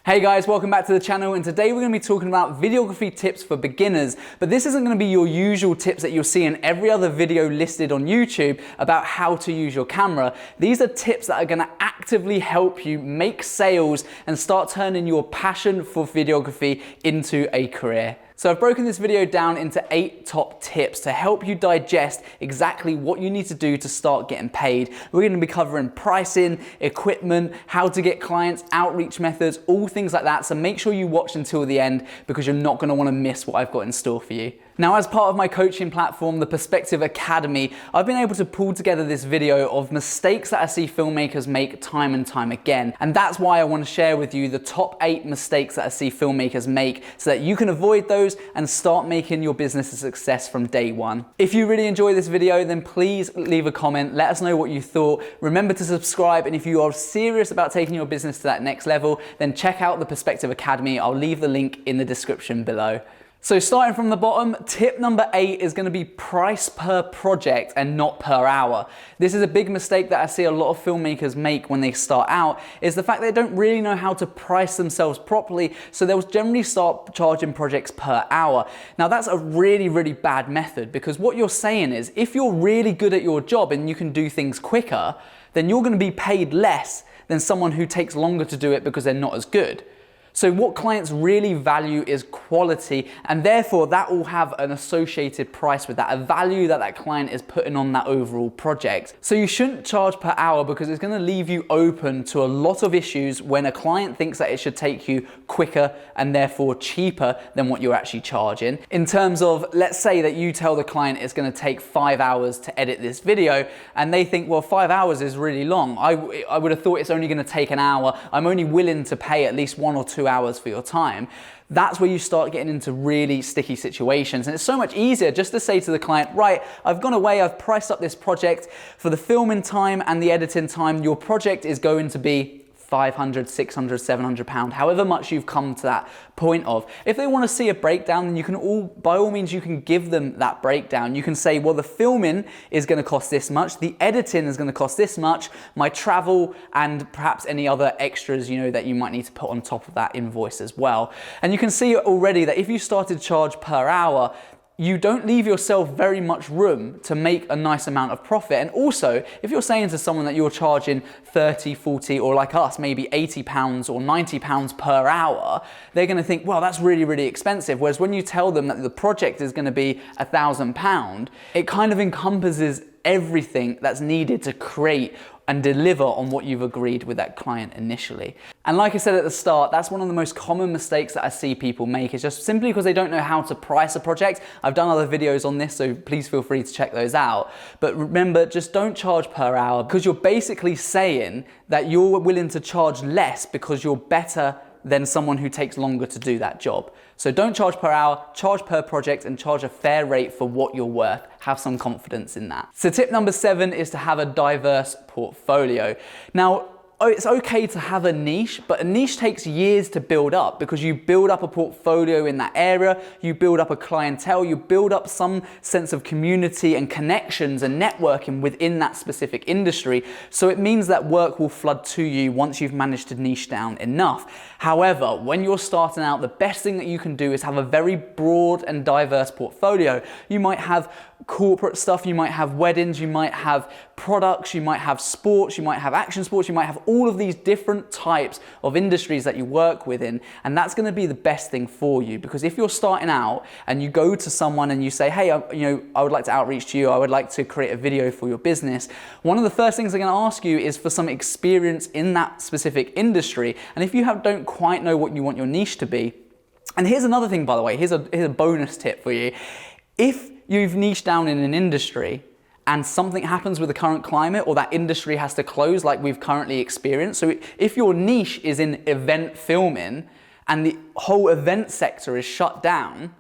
Hey guys, welcome back to the channel, and today we're going to be talking about videography tips for beginners, but this isn't going to be your usual tips that you'll see in every other video listed on YouTube about how to use your camera. These are tips that are going to actively help you make sales and start turning your passion for videography into a career. So I've broken this video down into 8 top tips to help you digest exactly what you need to do to start getting paid. We're going to be covering pricing, equipment, how to get clients, outreach methods, all things like that. So make sure you watch until the end because you're not going to want to miss what I've got in store for you. Now, as part of my coaching platform, the Perspective Academy, I've been able to pull together this video of mistakes that I see filmmakers make time and time again. And that's why I want to share with you the top 8 mistakes that I see filmmakers make so that you can avoid those and start making your business a success from day one. If you really enjoy this video, then please leave a comment. Let us know what you thought. Remember to subscribe. And if you are serious about taking your business to that next level, then check out the Perspective Academy. I'll leave the link in the description below. So starting from the bottom, tip number 8 is going to be price per project and not per hour. This is a big mistake that I see a lot of filmmakers make when they start out, is the fact they don't really know how to price themselves properly, so they'll generally start charging projects per hour. Now that's a really, really bad method, because what you're saying is if you're really good at your job and you can do things quicker, then you're going to be paid less than someone who takes longer to do it because they're not as good. So what clients really value is quality, and therefore that will have an associated price with that, a value that that client is putting on that overall project. So you shouldn't charge per hour because it's going to leave you open to a lot of issues when a client thinks that it should take you quicker and therefore cheaper than what you're actually charging. In terms of, let's say that you tell the client it's going to take 5 hours to edit this video, and they think, well, 5 hours is really long. I would have thought it's only going to take an hour. I'm only willing to pay at least 1 or 2 hours for your time. That's where you start getting into really sticky situations. And it's so much easier just to say to the client, right, I've gone away, I've priced up this project for the filming time and the editing time. Your project is going to be 500, 600, 700 pound, however much you've come to that point of. If they want to see a breakdown, then you can by all means, you can give them that breakdown. You can say, well, the filming is going to cost this much, the editing is going to cost this much, my travel and perhaps any other extras, that you might need to put on top of that invoice as well. And you can see already that if you started to charge per hour, you don't leave yourself very much room to make a nice amount of profit. And also, if you're saying to someone that you're charging 30, 40, or like us, maybe 80 pounds or 90 pounds per hour, they're going to think, well, that's really, really expensive. Whereas when you tell them that the project is going to be £1,000, it kind of encompasses everything that's needed to create and deliver on what you've agreed with that client initially. And like I said at the start, that's one of the most common mistakes that I see people make, is just simply because they don't know how to price a project. I've done other videos on this, so please feel free to check those out. But remember, just don't charge per hour, because you're basically saying that you're willing to charge less because you're better than someone who takes longer to do that job. So don't charge per hour, charge per project, and charge a fair rate for what you're worth. Have some confidence in that. So tip number 7 is to have a diverse portfolio. Now, it's okay to have a niche, but a niche takes years to build up, because you build up a portfolio in that area, you build up a clientele, you build up some sense of community and connections and networking within that specific industry. So it means that work will flood to you once you've managed to niche down enough. However, when you're starting out, the best thing that you can do is have a very broad and diverse portfolio. You might have corporate stuff, you might have weddings, you might have products, you might have sports, you might have action sports, you might have all of these different types of industries that you work within. And that's going to be the best thing for you, because if you're starting out and you go to someone and you say, hey, I would like to outreach to you, I would like to create a video for your business, one of the first things they're going to ask you is for some experience in that specific industry. And if you don't quite know what you want your niche to be, and here's another thing, by the way, here's a bonus tip for you. If you've niched down in an industry and something happens with the current climate, or that industry has to close like we've currently experienced. So if your niche is in event filming and the whole event sector is shut down,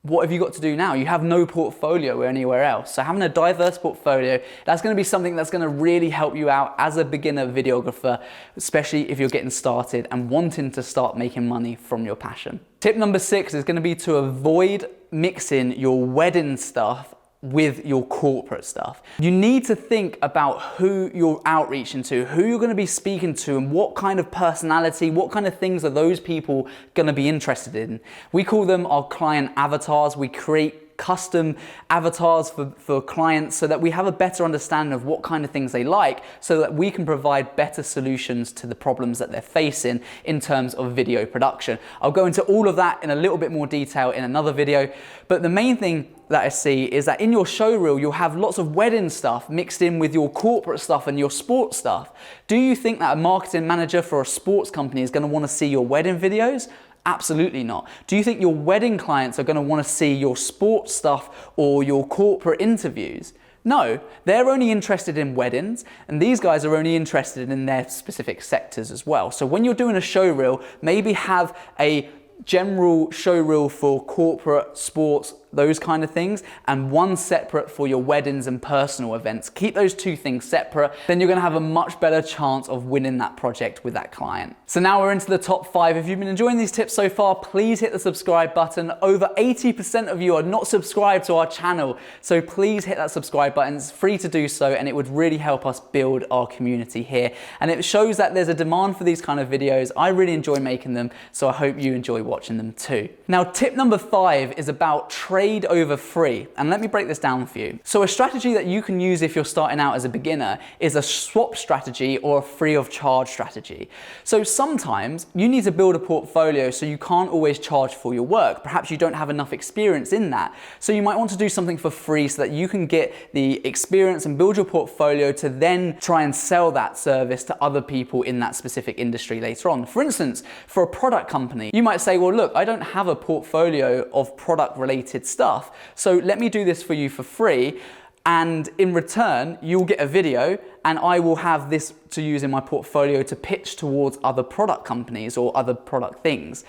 what have you got to do now? You have no portfolio anywhere else. So having a diverse portfolio, that's going to be something that's going to really help you out as a beginner videographer, especially if you're getting started and wanting to start making money from your passion. Tip number 6 is going to be to avoid mixing your wedding stuff with your corporate stuff. You need to think about who you're outreaching to, who you're going to be speaking to, and what kind of personality, what kind of things are those people going to be interested in. We call them our client avatars. We create custom avatars for clients so that we have a better understanding of what kind of things they like, so that we can provide better solutions to the problems that they're facing in terms of video production. I'll go into all of that in a little bit more detail in another video, but the main thing that I see is that in your show reel, you'll have lots of wedding stuff mixed in with your corporate stuff and your sports stuff. Do you think that a marketing manager for a sports company is going to want to see your wedding videos? Absolutely not. Do you think your wedding clients are going to want to see your sports stuff or your corporate interviews? No, they're only interested in weddings, and these guys are only interested in their specific sectors as well. So when you're doing a show reel, maybe have a general show reel for corporate, sports, those kind of things, and one separate for your weddings and personal events. Keep those two things separate, then you're gonna have a much better chance of winning that project with that client. So now we're into the top 5. If you've been enjoying these tips so far, please hit the subscribe button. Over 80% of you are not subscribed to our channel, so please hit that subscribe button. It's free to do so, and it would really help us build our community here. And it shows that there's a demand for these kind of videos. I really enjoy making them, so I hope you enjoy watching them too. Now, tip number 5 is about trade over free, and let me break this down for you. So a strategy that you can use if you're starting out as a beginner is a swap strategy or a free of charge strategy. So sometimes you need to build a portfolio, so you can't always charge for your work. Perhaps you don't have enough experience in that. So you might want to do something for free so that you can get the experience and build your portfolio to then try and sell that service to other people in that specific industry later on. For instance, for a product company, you might say, well, look, I don't have a portfolio of product related stuff, so let me do this for you for free, and in return you'll get a video and I will have this to use in my portfolio to pitch towards other product companies or other product things.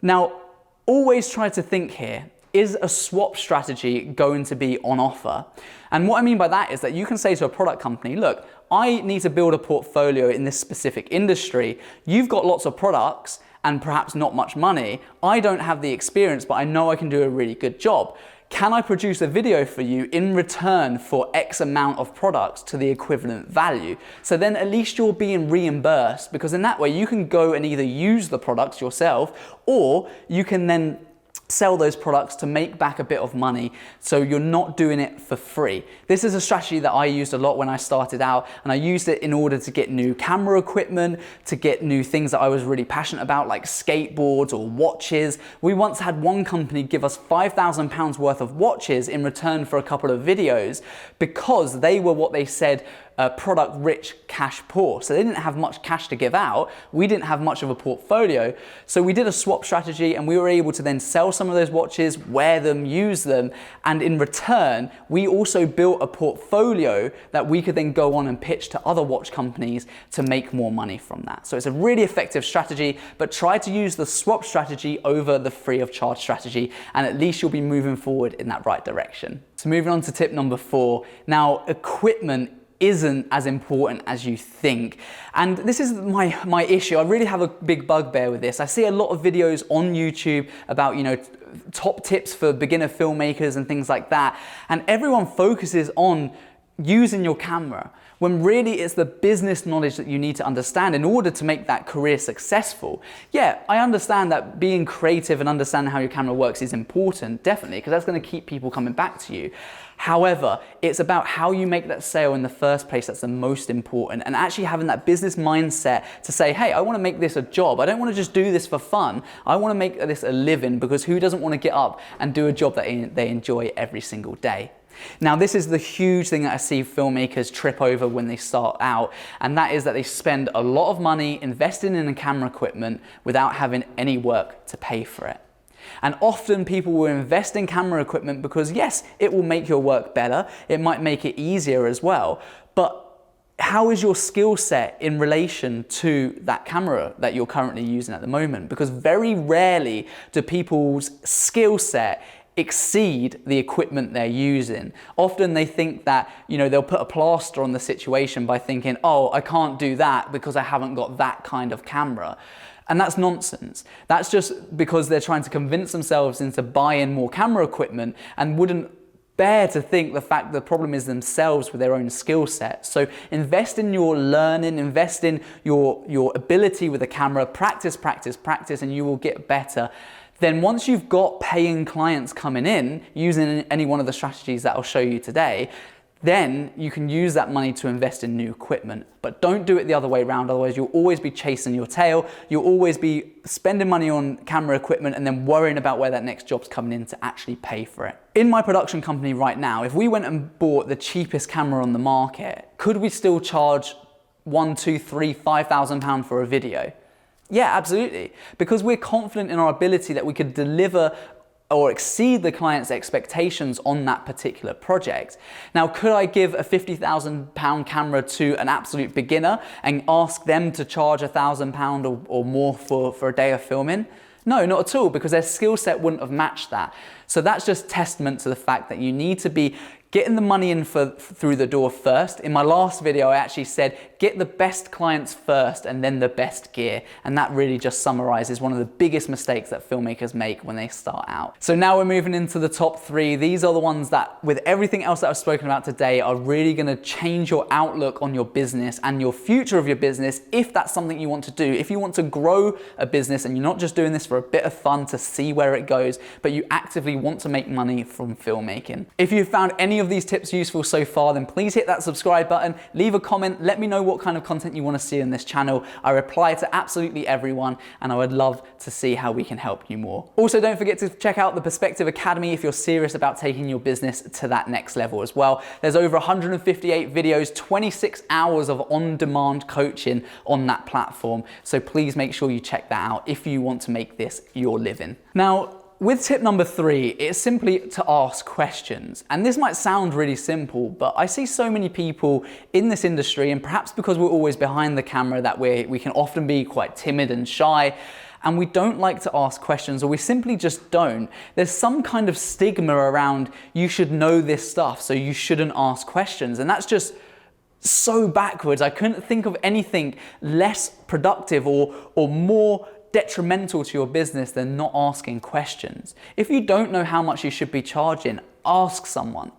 Now, always try to think here, is a swap strategy going to be on offer? And what I mean by that is that you can say to a product company, look, I need to build a portfolio in this specific industry. You've got lots of products and perhaps not much money. I don't have the experience, but I know I can do a really good job. Can I produce a video for you in return for X amount of products to the equivalent value? So then at least you're being reimbursed, because in that way you can go and either use the products yourself, or you can then sell those products to make back a bit of money, so you're not doing it for free. This is a strategy that I used a lot when I started out, and I used it in order to get new camera equipment, to get new things that I was really passionate about, like skateboards or watches. We once had one company give us £5,000 worth of watches in return for a couple of videos, because they were what they said, product rich, cash poor. So they didn't have much cash to give out. We didn't have much of a portfolio. So we did a swap strategy, and we were able to then sell some of those watches, wear them, use them. And in return, we also built a portfolio that we could then go on and pitch to other watch companies to make more money from that. So it's a really effective strategy, but try to use the swap strategy over the free of charge strategy, and at least you'll be moving forward in that right direction. So moving on to tip number 4. Now, equipment isn't as important as you think. And this is my issue. I really have a big bugbear with this. I see a lot of videos on YouTube about, top tips for beginner filmmakers and things like that. And everyone focuses on using your camera, when really it's the business knowledge that you need to understand in order to make that career successful. Yeah, I understand that being creative and understanding how your camera works is important, definitely, because that's going to keep people coming back to you. However, it's about how you make that sale in the first place that's the most important, and actually having that business mindset to say, hey, I want to make this a job. I don't want to just do this for fun. I want to make this a living, because who doesn't want to get up and do a job that they enjoy every single day? Now, this is the huge thing that I see filmmakers trip over when they start out, and that is that they spend a lot of money investing in the camera equipment without having any work to pay for it. And often people will invest in camera equipment because yes, it will make your work better, it might make it easier as well, but how is your skill set in relation to that camera that you're currently using at the moment? Because very rarely do people's skill set exceed the equipment they're using. Often they think that, they'll put a plaster on the situation by thinking, oh, I can't do that because I haven't got that kind of camera. And that's nonsense. That's just because they're trying to convince themselves into buying more camera equipment and wouldn't bear to think the fact the problem is themselves with their own skill set. So invest in your learning, invest in your ability with the camera, practice, and you will get better. Then once you've got paying clients coming in using any one of the strategies that I'll show you today, then you can use that money to invest in new equipment. But don't do it the other way around, otherwise you'll always be chasing your tail. You'll always be spending money on camera equipment and then worrying about where that next job's coming in to actually pay for it. In my production company right now, if we went and bought the cheapest camera on the market, could we still charge £1,000, £2,000, £3,000, £5,000 for a video? Yeah, absolutely. Because we're confident in our ability that we could deliver or exceed the client's expectations on that particular project. Now, could I give a £50,000 camera to an absolute beginner and ask them to charge £1,000 or more for a day of filming? No, not at all, because their skill set wouldn't have matched that. So that's just testament to the fact that you need to be getting the money in through the door first. In my last video, I actually said, get the best clients first and then the best gear. And that really just summarizes one of the biggest mistakes that filmmakers make when they start out. So now we're moving into the top 3. These are the ones that, with everything else that I've spoken about today, are really gonna change your outlook on your business and your future of your business if that's something you want to do. If you want to grow a business and you're not just doing this for a bit of fun to see where it goes, but you actively want to make money from filmmaking. If you've found any of these tips useful so far, then please hit that subscribe button, leave a comment, let me know what kind of content you want to see on this channel. I reply to absolutely everyone and I would love to see how we can help you more. Also, don't forget to check out the Perspective Academy if you're serious about taking your business to that next level as well. There's over 158 videos, 26 hours of on-demand coaching on that platform. So please make sure you check that out if you want to make this your living. Now, with tip number 3, it's simply to ask questions. And this might sound really simple, but I see so many people in this industry, and perhaps because we're always behind the camera, that we can often be quite timid and shy, and we don't like to ask questions, or we simply just don't. There's some kind of stigma around, you should know this stuff, so you shouldn't ask questions. And that's just so backwards. I couldn't think of anything less productive or more detrimental to your business than not asking questions. If you don't know how much you should be charging, ask someone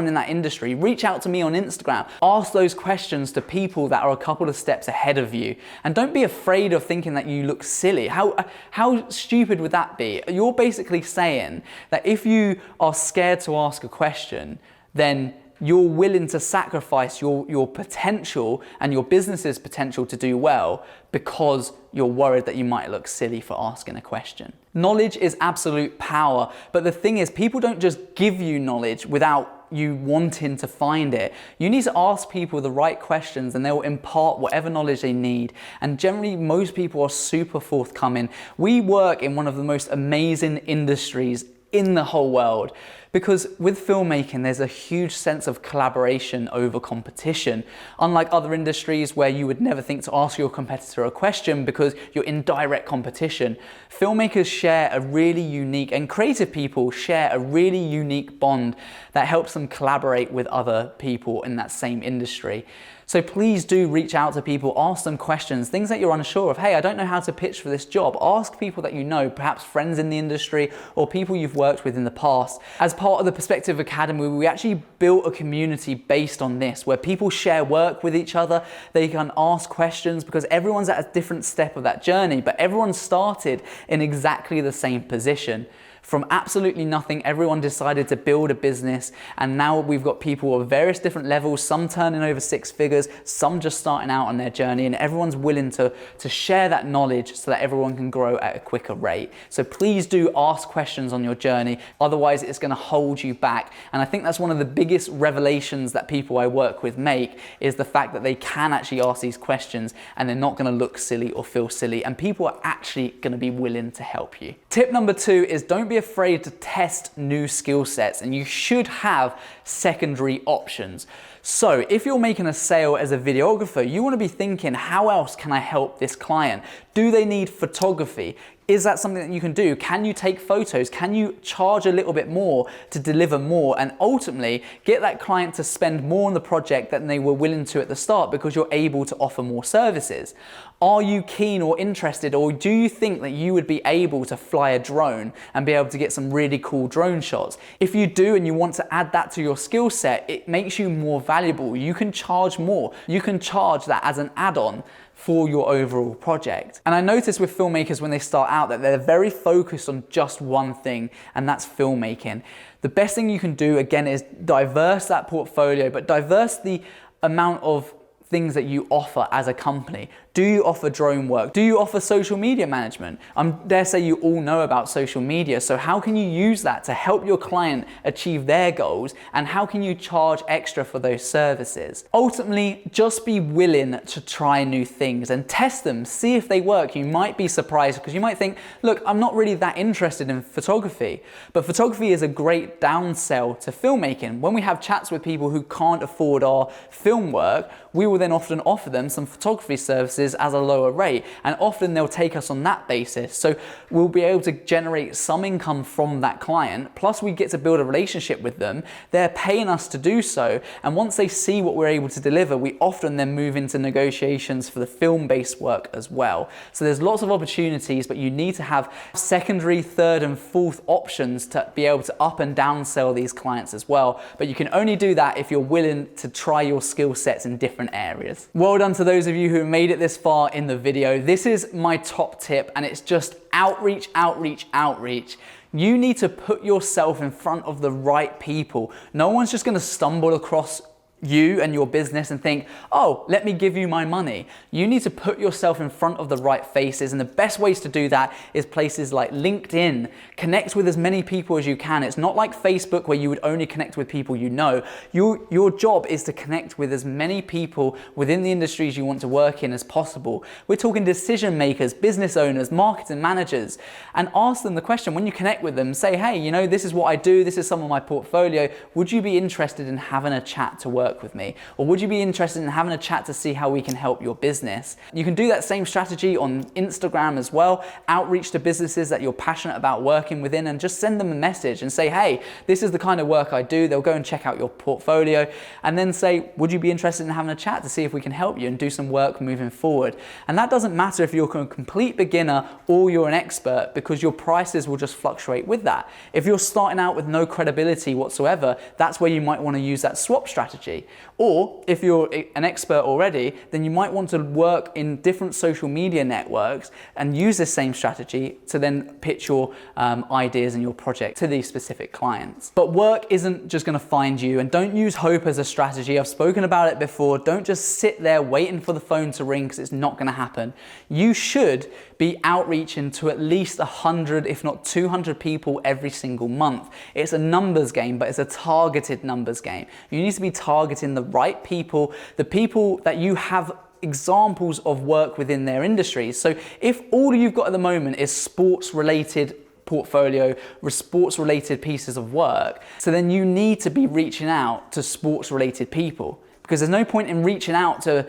in that industry, reach out to me on Instagram, ask those questions to people that are a couple of steps ahead of you. And don't be afraid of thinking that you look silly. How stupid would that be? You're basically saying that if you are scared to ask a question, then you're willing to sacrifice your potential and your business's potential to do well because you're worried that you might look silly for asking a question. Knowledge is absolute power, but the thing is, people don't just give you knowledge without you wanting to find it. You need to ask people the right questions and they will impart whatever knowledge they need. And generally, most people are super forthcoming. We work in one of the most amazing industries in the whole world, because with filmmaking there's a huge sense of collaboration over competition. Unlike other industries where you would never think to ask your competitor a question because you're in direct competition, filmmakers share a really unique, and creative people share a really unique bond that helps them collaborate with other people in that same industry. So please do reach out to people, ask them questions, things that you're unsure of. Hey, I don't know how to pitch for this job. Ask people that you know, perhaps friends in the industry or people you've worked with in the past. As part of the Perspective Academy, we actually built a community based on this, where people share work with each other. They can ask questions because everyone's at a different step of that journey, but everyone started in exactly the same position. From absolutely nothing, everyone decided to build a business, and now we've got people of various different levels, some turning over 6 figures, some just starting out on their journey, and everyone's willing to share that knowledge so that everyone can grow at a quicker rate. So please do ask questions on your journey, otherwise it's gonna hold you back. And I think that's one of the biggest revelations that people I work with make, is the fact that they can actually ask these questions and they're not gonna look silly or feel silly, and people are actually gonna be willing to help you. Tip number 2 is don't be afraid to test new skill sets, and you should have secondary options. So if you're making a sale as a videographer, you want to be thinking, how else can I help this client? Do they need photography? Is that something that you can do? Can you take photos? Can you charge a little bit more to deliver more and ultimately get that client to spend more on the project than they were willing to at the start because you're able to offer more services? Are you keen or interested, or do you think that you would be able to fly a drone and be able to get some really cool drone shots? If you do and you want to add that to your skill set, it makes you more valuable. You can charge more. You can charge that as an add-on for your overall project. And I notice with filmmakers when they start out that they're very focused on just one thing, and that's filmmaking. The best thing you can do, again, is diverse that portfolio, but diverse the amount of things that you offer as a company. Do you offer drone work? Do you offer social media management? I dare say you all know about social media, so how can you use that to help your client achieve their goals, and how can you charge extra for those services? Ultimately, just be willing to try new things and test them, see if they work. You might be surprised because you might think, look, I'm not really that interested in photography, but photography is a great downsell to filmmaking. When we have chats with people who can't afford our film work, we will then often offer them some photography services as a lower rate, and often they'll take us on that basis. So we'll be able to generate some income from that client, plus we get to build a relationship with them. They're paying us to do so, and once they see what we're able to deliver, we often then move into negotiations for the film-based work as well. So there's lots of opportunities, but you need to have secondary, third and fourth options to be able to up and down sell these clients as well. But you can only do that if you're willing to try your skill sets in different areas. Well done to those of you who made it this far in the video. This is my top tip, and it's just outreach, outreach, outreach. You need to put yourself in front of the right people. No one's just going to stumble across you and your business and think, oh, let me give you my money. You need to put yourself in front of the right faces, and the best ways to do that is places like LinkedIn. Connect with as many people as you can. It's not like Facebook where you would only connect with people you know. Your job is to connect with as many people within the industries you want to work in as possible. We're talking decision makers, business owners, marketing managers, and ask them the question when you connect with them. Say, hey, you know, this is what I do, this is some of my portfolio. Would you be interested in having a chat to work with me? Or would you be interested in having a chat to see how we can help your business? You can do that same strategy on Instagram as well. Outreach to businesses that you're passionate about working within, and just send them a message and say, hey, this is the kind of work I do. They'll go and check out your portfolio, and then say, would you be interested in having a chat to see if we can help you and do some work moving forward? And that doesn't matter if you're a complete beginner or you're an expert, because your prices will just fluctuate with that. If you're starting out with no credibility whatsoever, that's where you might want to use that swap strategy. Or if you're an expert already, then you might want to work in different social media networks and use this same strategy to then pitch your ideas and your project to these specific clients. But work isn't just going to find you, and don't use hope as a strategy. I've spoken about it before. Don't just sit there waiting for the phone to ring, because it's not going to happen. You should be outreaching to at least 100, if not 200 people every single month. It's a numbers game, but it's a targeted numbers game. You need to be targeting the right people, the people that you have examples of work within their industries. So if all you've got at the moment is sports related portfolio, sports related pieces of work, so then you need to be reaching out to sports related people, because there's no point in reaching out to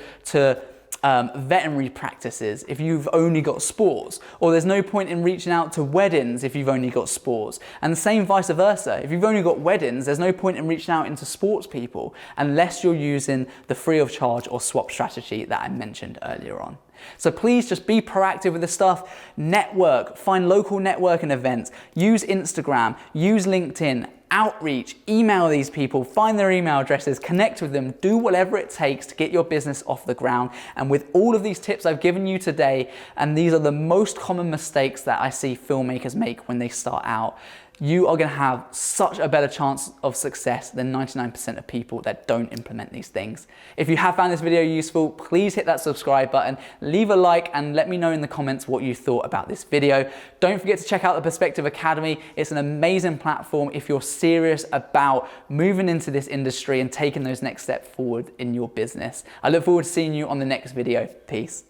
veterinary practices if you've only got sports, or there's no point in reaching out to weddings if you've only got sports, and the same vice versa. If you've only got weddings, there's no point in reaching out into sports people unless you're using the free of charge or swap strategy that I mentioned earlier on. So please just be proactive with this stuff. Network, find local networking events, use Instagram, use LinkedIn, outreach, email these people, find their email addresses, connect with them, do whatever it takes to get your business off the ground. And with all of these tips I've given you today, and these are the most common mistakes that I see filmmakers make when they start out, you are going to have such a better chance of success than 99% of people that don't implement these things. If you have found this video useful, please hit that subscribe button, leave a like, and let me know in the comments what you thought about this video. Don't forget to check out the Perspective Academy. It's an amazing platform if you're serious about moving into this industry and taking those next steps forward in your business. I look forward to seeing you on the next video. Peace.